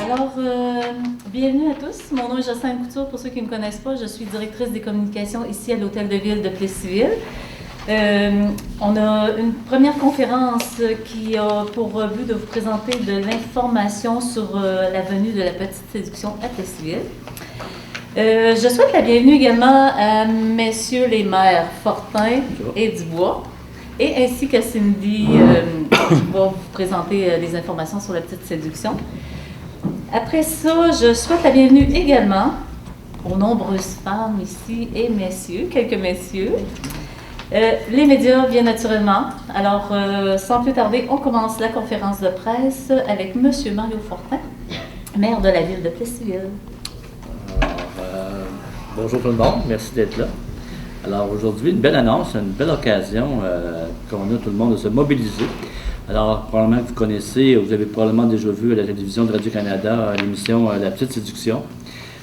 Alors, bienvenue à tous. Mon nom est Jocelyne Couture. Pour ceux qui ne me connaissent pas, je suis directrice des communications ici à l'Hôtel de Ville de Plessisville. On a une première conférence qui a pour but de vous présenter de l'information sur la venue de la petite séduction à Plessisville. Je souhaite la bienvenue également à messieurs les maires Fortin et Dubois, et ainsi qu'à Cindy qui va vous présenter des informations sur la petite séduction. Après ça, je souhaite la bienvenue également aux nombreuses femmes ici et messieurs, quelques messieurs. Les médias, bien naturellement. Alors, sans plus tarder, on commence la conférence de presse avec M. Mario Fortin, maire de la ville de Plessisville. Bonjour tout le monde, merci d'être là. Alors aujourd'hui, une belle annonce, une belle occasion qu'on a tout le monde de se mobiliser. Alors, probablement que vous connaissez, vous avez probablement déjà vu à la télévision de Radio-Canada l'émission La Petite Séduction.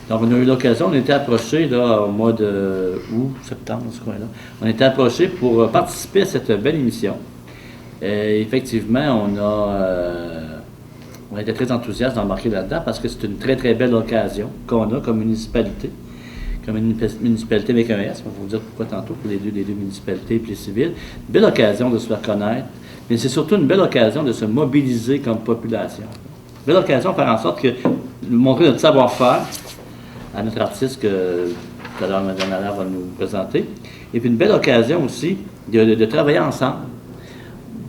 Donc, on a eu l'occasion, on était approchés là, au mois de août, septembre, dans ce coin-là. On était approchés pour participer à cette belle émission. Effectivement, on était très enthousiastes d'embarquer là-dedans parce que c'est une très, très belle occasion qu'on a comme municipalité. Comme une municipalité avec un S, on va vous dire pourquoi tantôt, pour les deux municipalités et Plessisville. Une belle occasion de se faire connaître. Mais c'est surtout une belle occasion de se mobiliser comme population. Une belle occasion de faire en sorte que montrer notre savoir-faire à notre artiste que tout à l'heure Mme Allaire va nous présenter. Et puis une belle occasion aussi de travailler ensemble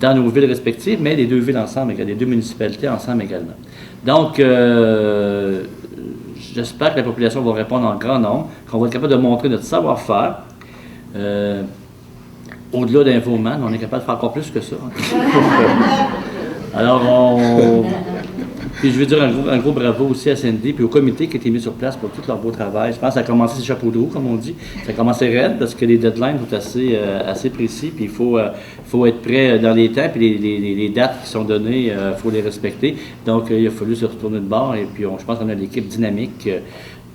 dans nos villes respectives, mais les deux villes ensemble, les deux municipalités ensemble également. Donc, j'espère que la population va répondre en grand nombre, qu'on va être capable de montrer notre savoir-faire. Au-delà d'un Vauman, on est capable de faire encore plus que ça. Alors, puis je veux dire un gros bravo aussi à Cindy puis au comité qui a été mis sur place pour tout leur beau travail. Je pense que ça a commencé ses chapeaux de roue, comme on dit. Ça a commencé raide parce que les deadlines sont assez précis, puis il faut être prêt dans les temps, puis les dates qui sont données, il faut les respecter. Donc, il a fallu se retourner de bord, et puis je pense qu'on a l'équipe dynamique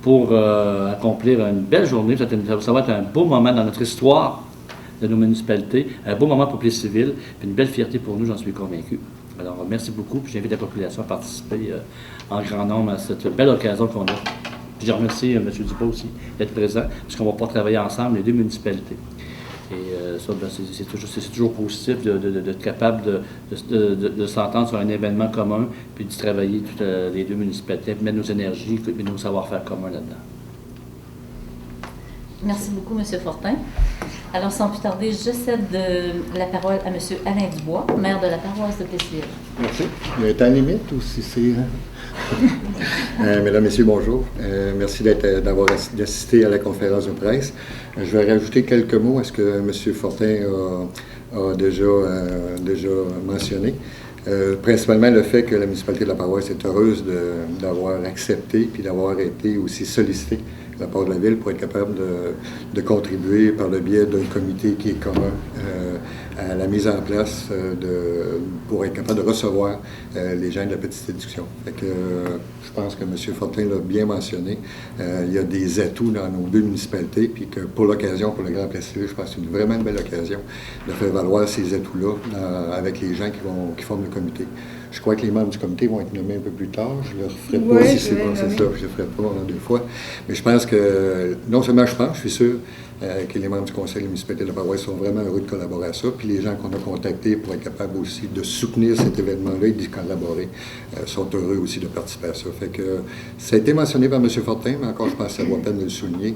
pour accomplir une belle journée. Ça va être un beau moment dans notre histoire de nos municipalités, un beau moment pour Plessisville, puis une belle fierté pour nous, j'en suis convaincu. Alors, merci beaucoup, puis j'invite la population à participer en grand nombre à cette belle occasion qu'on a. Puis je remercie M. Dubois aussi d'être présent, puisqu'on va pouvoir travailler ensemble, les deux municipalités. Et ça, ben, c'est toujours positif d'être capable de s'entendre sur un événement commun, puis de travailler toutes les deux municipalités, puis mettre nos énergies et nos savoir-faire communs là-dedans. Merci beaucoup, M. Fortin. Alors, sans plus tarder, je cède la parole à M. Alain Dubois, maire de la paroisse de Plessisville. Merci. Il y a un temps limite ou si c'est... Mesdames, Messieurs, bonjour. Merci d'avoir assisté à la conférence de presse. Je vais rajouter quelques mots à ce que M. Fortin a déjà mentionné. Principalement le fait que la municipalité de la paroisse est heureuse d'avoir accepté puis d'avoir été aussi sollicitée de la part de la ville pour être capable de contribuer par le biais d'un comité qui est commun à la mise en place pour être capable de recevoir les gens de la petite séduction. Fait que, je pense que M. Fortin l'a bien mentionné. Il y a des atouts dans nos deux municipalités, puis que pour l'occasion, pour le Grand Plessisville, je pense que c'est vraiment une belle occasion de faire valoir ces atouts-là avec les gens qui forment le comité. Je crois que les membres du comité vont être nommés un peu plus tard. Je ne le referai pas si c'est bon, c'est ça. Je ne le ferai pas en deux fois. Mais je pense que, non seulement je suis sûr que les membres du conseil municipal de la paroisse sont vraiment heureux de collaborer à ça. Puis les gens qu'on a contactés pour être capables aussi de soutenir cet événement-là et d'y collaborer sont heureux aussi de participer à ça. Fait que ça a été mentionné par M. Fortin, mais encore, je pense que ça vaut la peine de le souligner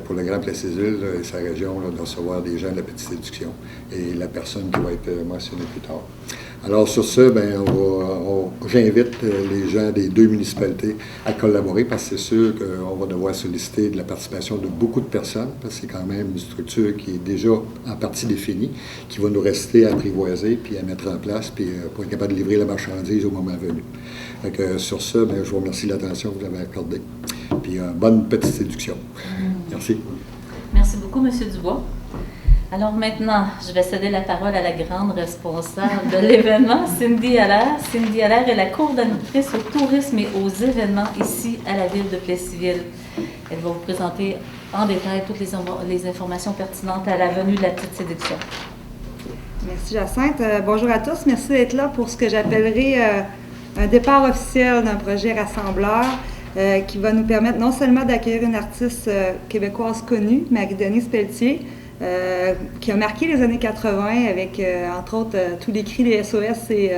pour le Grand Plessisville et sa région, là, de recevoir des gens de la petite séduction et la personne qui va être mentionnée plus tard. Alors, sur ce, j'invite les gens des deux municipalités à collaborer parce que c'est sûr qu'on va devoir solliciter de la participation de beaucoup de personnes parce que c'est quand même une structure qui est déjà en partie définie, qui va nous rester à apprivoiser puis à mettre en place puis pour être capable de livrer la marchandise au moment venu. Fait que, sur ce, je vous remercie de l'attention que vous avez accordée. Puis, bonne petite séduction. Merci. Merci beaucoup, M. Dubois. Alors maintenant, je vais céder la parole à la grande responsable de l'événement, Cindy Allaire. Cindy Allaire est la coordonnatrice au tourisme et aux événements ici à la ville de Plessisville. Elle va vous présenter en détail toutes les informations pertinentes à la venue de la petite séduction. Merci Jacinthe. Bonjour à tous. Merci d'être là pour ce que j'appellerai un départ officiel d'un projet rassembleur qui va nous permettre non seulement d'accueillir une artiste québécoise connue, Marie-Denise Pelletier, qui a marqué les années 80 avec, entre autres, tous les cris des SOS et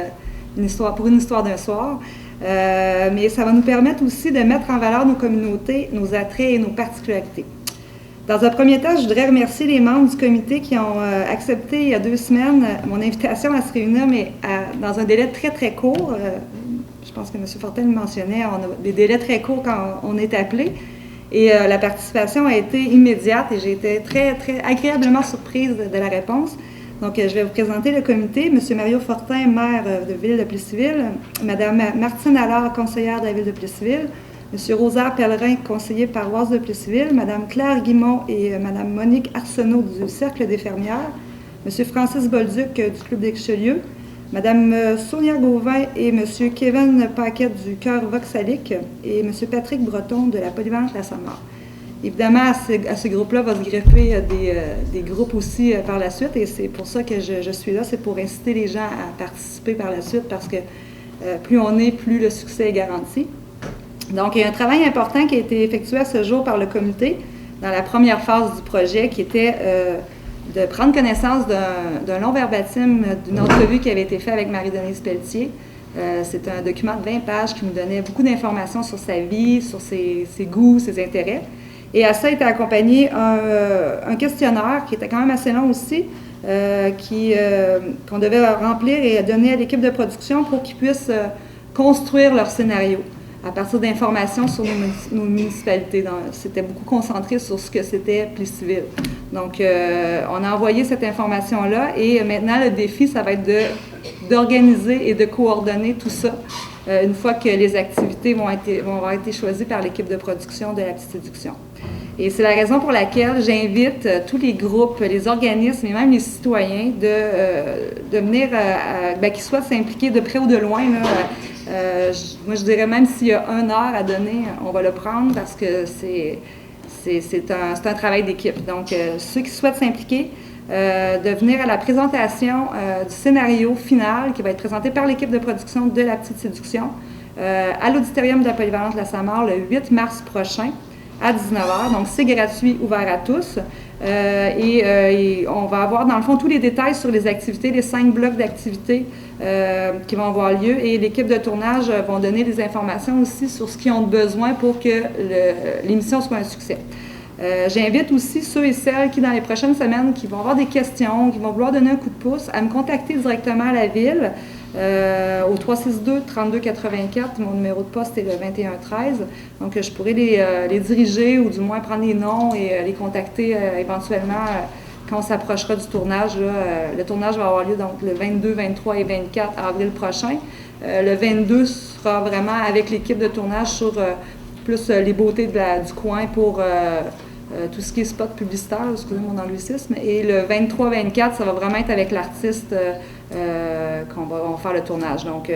une histoire d'un soir. Mais ça va nous permettre aussi de mettre en valeur nos communautés, nos attraits et nos particularités. Dans un premier temps, je voudrais remercier les membres du comité qui ont accepté il y a 2 semaines mon invitation à se réunir, mais dans un délai très, très court. Je pense que M. Fortin le mentionnait, on a des délais très courts quand on est appelé. Et la participation a été immédiate et j'ai été très, très agréablement surprise de la réponse. Donc, je vais vous présenter le comité. M. Mario Fortin, maire de Ville de Plessisville, Mme Martine Allard, conseillère de la Ville de Plessisville, M. Rosaire Pellerin, conseiller paroisse de Plessisville, Mme Claire Guimont et Mme Monique Arsenault du Cercle des fermières, M. Francis Bolduc du Club des Richelieu, Mme Sonia Gauvin et M. Kevin Paquette du Chœur Voxalique et M. Patrick Breton de la Polyvalente La Samar. Évidemment, à ce groupe-là va se greffer des groupes aussi par la suite et c'est pour ça que je suis là, c'est pour inciter les gens à participer par la suite parce que plus on est, plus le succès est garanti. Donc, il y a un travail important qui a été effectué à ce jour par le comité dans la première phase du projet qui était de prendre connaissance d'un long verbatim d'une entrevue qui avait été faite avec Marie-Denise Pelletier. C'est un document de 20 pages qui nous donnait beaucoup d'informations sur sa vie, sur ses goûts, ses intérêts. Et à ça était accompagné un questionnaire qui était quand même assez long aussi, qu'on devait remplir et donner à l'équipe de production pour qu'ils puissent construire leur scénario à partir d'informations sur nos municipalités. C'était beaucoup concentré sur ce que c'était Plessisville. Donc, on a envoyé cette information-là et maintenant, le défi, ça va être d'organiser et de coordonner tout ça une fois que les activités vont avoir été choisies par l'équipe de production de La Petite Séduction. Et c'est la raison pour laquelle j'invite tous les groupes, les organismes et même les citoyens de venir, qu'ils soient s'impliquer de près ou de loin. Là, moi, je dirais même s'il y a 1 heure à donner, on va le prendre parce que c'est un travail d'équipe. Donc, ceux qui souhaitent s'impliquer, de venir à la présentation du scénario final qui va être présenté par l'équipe de production de La Petite Séduction à l'auditorium de la Polyvalente La Samar le 8 mars prochain à 19h. Donc, c'est gratuit, ouvert à tous. Et on va avoir, dans le fond, tous les détails sur les activités, les 5 blocs d'activités qui vont avoir lieu. Et l'équipe de tournage vont donner des informations aussi sur ce qu'ils ont besoin pour que l'émission soit un succès. J'invite aussi ceux et celles qui, dans les prochaines semaines, qui vont avoir des questions, qui vont vouloir donner un coup de pouce, à me contacter directement à la Ville au 362-3284. Mon numéro de poste est le 2113. Donc, je pourrais les diriger ou du moins prendre les noms et les contacter éventuellement quand on s'approchera du tournage. Le tournage va avoir lieu donc le 22, 23 et 24 avril prochain. Le 22 sera vraiment avec l'équipe de tournage sur plus les beautés du coin pour tout ce qui est spot publicitaire, excusez mon anglicisme. Et le 23-24, ça va vraiment être avec l'artiste qu'on va faire le tournage. Donc,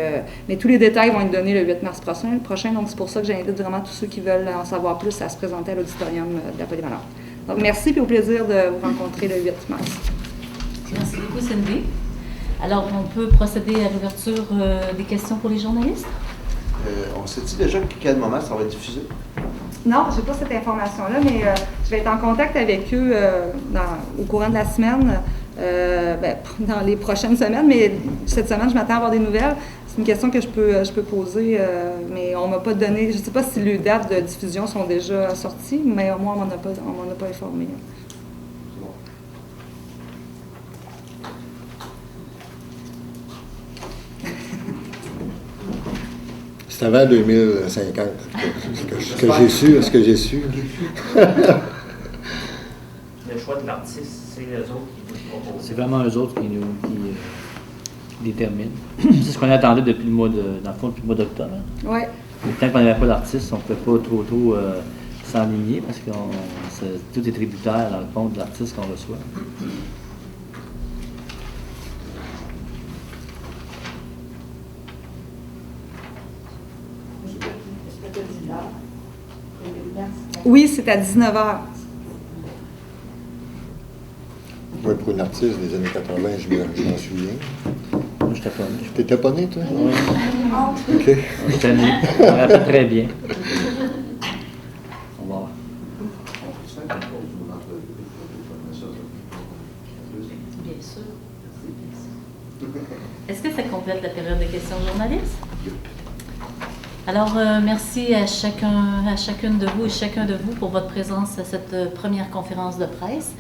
mais tous les détails vont être donnés le 8 mars prochain. Donc, c'est pour ça que j'invite vraiment tous ceux qui veulent en savoir plus à se présenter à l'auditorium de la Polyvalente. Donc, merci et au plaisir de vous rencontrer le 8 mars. Merci beaucoup, Cindy. Alors, on peut procéder à l'ouverture des questions pour les journalistes? On sait-tu déjà à quel moment ça va être diffusé? Non, je n'ai pas cette information-là, mais je vais être en contact avec eux au courant de la semaine, dans les prochaines semaines, mais cette semaine, je m'attends à avoir des nouvelles. C'est une question que je peux poser, mais on ne m'a pas donné, je ne sais pas si les dates de diffusion sont déjà sorties, mais moi, on ne m'en a pas informé. C'est avant 2050, ce que j'ai su. Le choix de l'artiste, c'est eux autres qui nous proposent. C'est vraiment eux autres qui déterminent. C'est ce qu'on attendait depuis le mois d'octobre. Oui. Tant qu'on n'avait pas d'artiste, on ne pouvait pas trop s'enligner parce que tout est tributaire dans le fond de l'artiste qu'on reçoit. Oui, c'est à 19h. Oui, pour une artiste des années 80, je m'en souviens. Moi, je j'étais pas né. T'étais pas né, toi? Oui. OK. J'étais né. Je me rappelle très bien. Au revoir. Bien sûr. Est-ce que ça complète la période de questions journalistes? Alors, merci à chacune de vous et chacun de vous pour votre présence à cette première conférence de presse.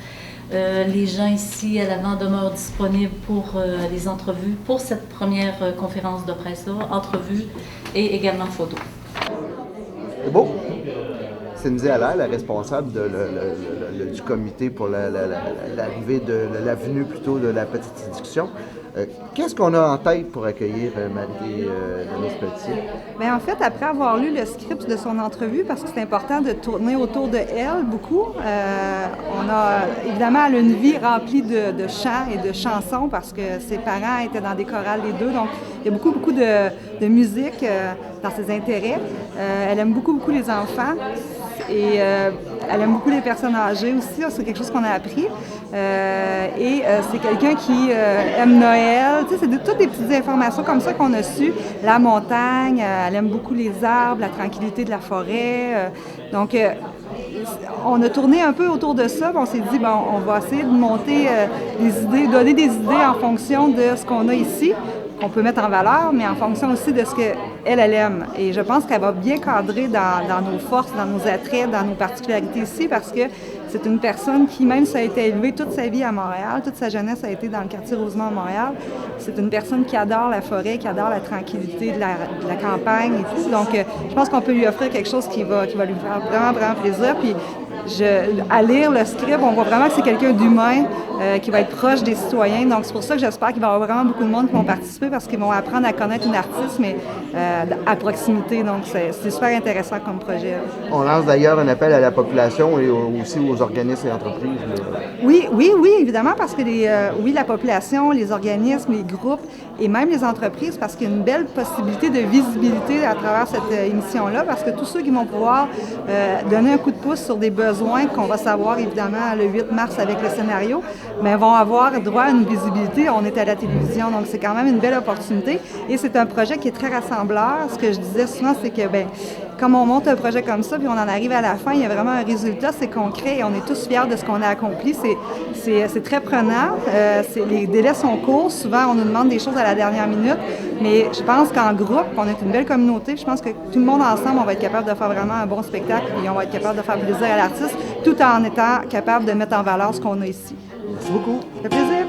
Les gens ici à l'avant demeurent disponibles pour les entrevues pour cette première conférence de presse-là, entrevues et également photos. C'est beau. Cindy Allaire, la responsable du comité pour l'arrivée la venue plutôt de la petite séduction. Qu'est-ce qu'on a en tête pour accueillir Marie-Denise Pelletier? Bien, en fait, après avoir lu le script de son entrevue, parce que c'est important de tourner autour de elle beaucoup, on a évidemment elle a une vie remplie de chants et de chansons parce que ses parents étaient dans des chorales les deux, donc il y a beaucoup de musique dans ses intérêts. Elle aime beaucoup les enfants. Et elle aime beaucoup les personnes âgées aussi, c'est quelque chose qu'on a appris. C'est quelqu'un qui aime Noël, tu sais, c'est toutes des petites informations comme ça qu'on a su. La montagne, elle aime beaucoup les arbres, la tranquillité de la forêt. Donc, on a tourné un peu autour de ça, on s'est dit, bon, on va essayer de monter des idées, donner des idées en fonction de ce qu'on a ici, qu'on peut mettre en valeur, mais en fonction aussi de ce qu'elle aime. Et je pense qu'elle va bien cadrer dans nos forces, dans nos attraits, dans nos particularités ici, parce que c'est une personne qui, même si elle a été élevée toute sa vie à Montréal, toute sa jeunesse a été dans le quartier Rosemont à Montréal, c'est une personne qui adore la forêt, qui adore la tranquillité de la campagne et tout. Donc, je pense qu'on peut lui offrir quelque chose qui va lui faire vraiment plaisir. Puis, à lire le script, on voit vraiment que c'est quelqu'un d'humain qui va être proche des citoyens. Donc, c'est pour ça que j'espère qu'il va y avoir vraiment beaucoup de monde qui vont participer parce qu'ils vont apprendre à connaître une artiste, mais à proximité. Donc, c'est super intéressant comme projet. On lance d'ailleurs un appel à la population et aussi aux organismes et entreprises. Oui, évidemment, parce que la population, les organismes, les groupes et même les entreprises, parce qu'il y a une belle possibilité de visibilité à travers cette émission-là, parce que tous ceux qui vont pouvoir donner un coup de pouce sur des besoins qu'on va savoir évidemment le 8 mars avec le scénario, mais vont avoir droit à une visibilité. On est à la télévision, donc c'est quand même une belle opportunité. Et c'est un projet qui est très rassembleur. Ce que je disais souvent, c'est que, comme on monte un projet comme ça, puis on en arrive à la fin, il y a vraiment un résultat, c'est concret et on est tous fiers de ce qu'on a accompli. C'est très prenant. Les délais sont courts. Souvent, on nous demande des choses à la dernière minute, mais je pense qu'en groupe, on est une belle communauté. Je pense que tout le monde ensemble, on va être capable de faire vraiment un bon spectacle et on va être capable de faire plaisir à l'artiste, tout en étant capable de mettre en valeur ce qu'on a ici. Merci beaucoup. Ça fait plaisir.